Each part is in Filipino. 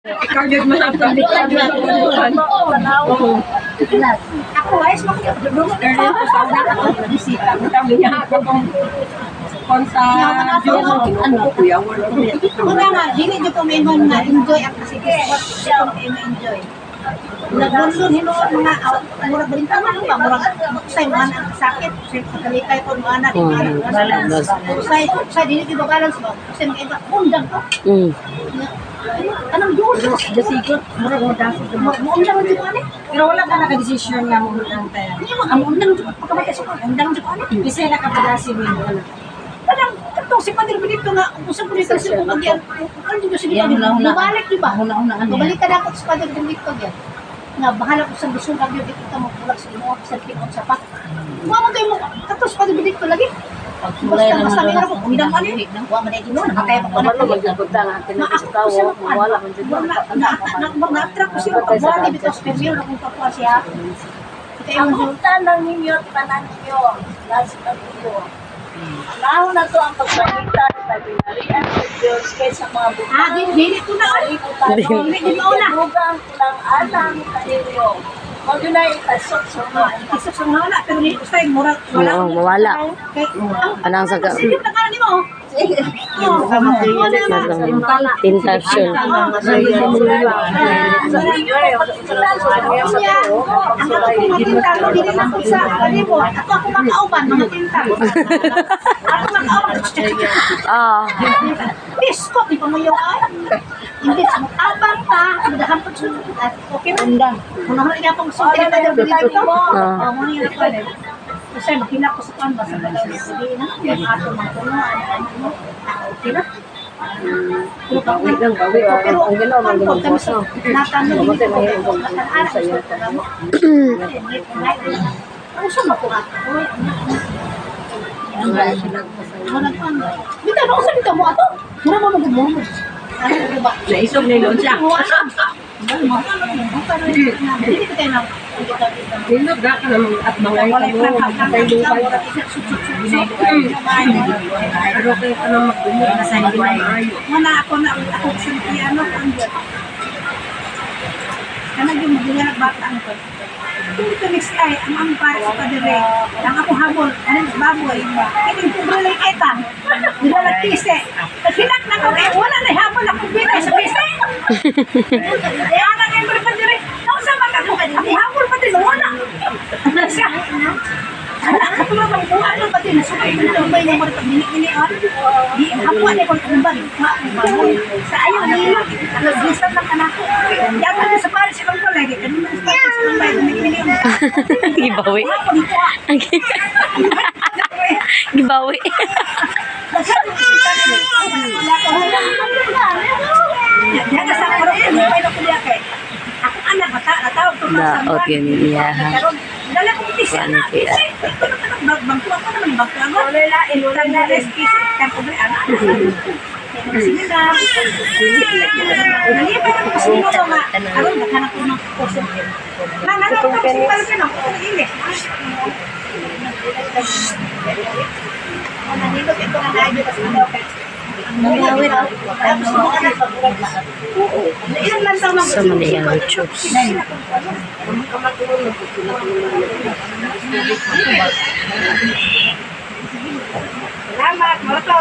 Ikaw yun man ang paglikad na tulungan. Ako, ayos mo kayo. Early ko sa una ako, bisita. Kami niya ako kung sa Diyos. Ano ko kuya? Wala nga, dili nyo po may enjoy ang kasi siya ang enjoy. Nagdunsun hinuon mga murag balintang ano ba? Murag usay mga anak sakit. Kalitay po mga anak. Usay dili ko balance ba? Usay mga iba. Undang ko. Anong Diyos? Dasigot. Murag mo dapat. Undang mo dito ano? Pero wala ka naka-desisyon na mo lang tayo. Hindi mo, ang undang dito. Pagkamatay sa ko, undang dito ano? Kasi nakapagasi mo yun. Parang, katong si Padre Benito nga, usap ko dito si Pumagyan. Ano dito si Benito? Bumalik, di ba? Bumalik ka na ako sa Padre Benito yan. Nga, bahala ko sa gusto lang yun, dito ka magpulag sa ino, sa pinot sa pak. Mamatay mo, katong si Padre Benito lagi. Basta may ako, umidang ano yun. Huwag man ito noon, nakakaya pa na. Mag-attract ko siya, pag-wali dito sa permiyo, na kung kapwa siya. Ang tanang ninyo, tanan ninyo, last na ninyo. Naho na to ang pagpalitan sa binarian sa Diyos kaysa mga bukang. Dili ko na. Dili mo na. Bugang kulang alang kaninyo. Huwag yun na itasok sa mga. Isip sa mga wala, pero hindi ko sa'yo, murag wala. Oo, mawala. Anang sa ka... Sige, nakalan mo. Intention. Ah. Biskot, di pa mo yung hindi sa abang pa, dahan pa okay na. Kung naman nga pang suki na tayo dito, mo niya na pwede. Kasi makilap ko sa kanba sa dalaw niya. Sige na, yung ato mga puno, ano, okay na. Pero ang gano'n, ang gano'n kami sa natanong dito ko, natanaan sa iyo. Ano siya makuha? Dito, ano sa dito mo ato? Mura mo mag-umumod. Ano ba? Naisog na yun siya. Hindi ko tayo na. Hinod ka naman at mga ito mo. Patay lukay. Pero kayo ka naman magdumog na sa hindi maayo. Mana ako na ako sa piano ko ang dyan. Kana yung mga bata ang ko. Hindi ko next ay ang ampar sa padre. Ang ako habol, anong baboy. Hindi ko brulay kita. Dila nagkise. Hinak na ko kaya wala na habol ako binay sa bise. Eh ana kay padre. Nausa man ako. Ako habol pa din wala. Siya. Ana ako lang buhat pa din sa kay tambay niya mo pag binik-binikon. Di ako ani ko umbag. Sa ayaw nila. Nag-listen lang anak ko. Yan pa sa pares ko lagi. Kanina sa tambay binik-binik. Gibawi. Gibawi. Yan sa karo ko ni pay ko diya kay. Ako anak bata natawag to sa Na, okay niya. dala ko tisa na. Bangko ako naman bangko ako. Wala la ilulan na rescue kan ko anak. Sige na. Dali pa ko sa mo nga. Aron naghanap ko ng puso. Nana ko kasi pala ka ng ini. Ano nito ito na nayo kasi ano kay Nangawin ako. Tapos mo ka na pag-uras. Ilan lang sa mga Sa Manila YouTube. Salamat, Marto.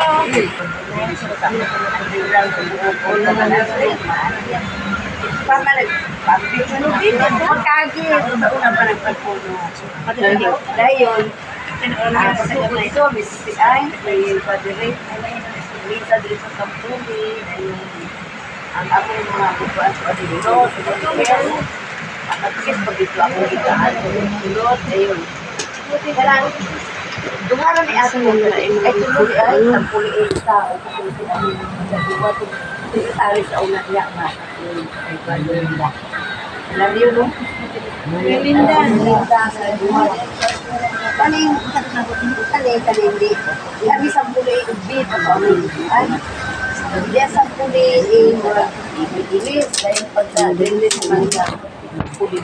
Pagkagi, sa una pa nagpagpuno. Dayon, ito, Mrs. Ay, may padre, Lisa dito sa Kampuli, ang aming mga bubuan sa dito, at at pag ito ako itaan, tulot, ayun. Dumaran ni ato mo na ay tulog ay ang puli ay tao kasi sinabi sa duwa to tari sa una niya nga ay palinda. Love you no? Linda sa duwa. Kaling kalindi. Lagi sa puli ubit ato ay dia sa puli ilis dahil pagka dilis man sa puli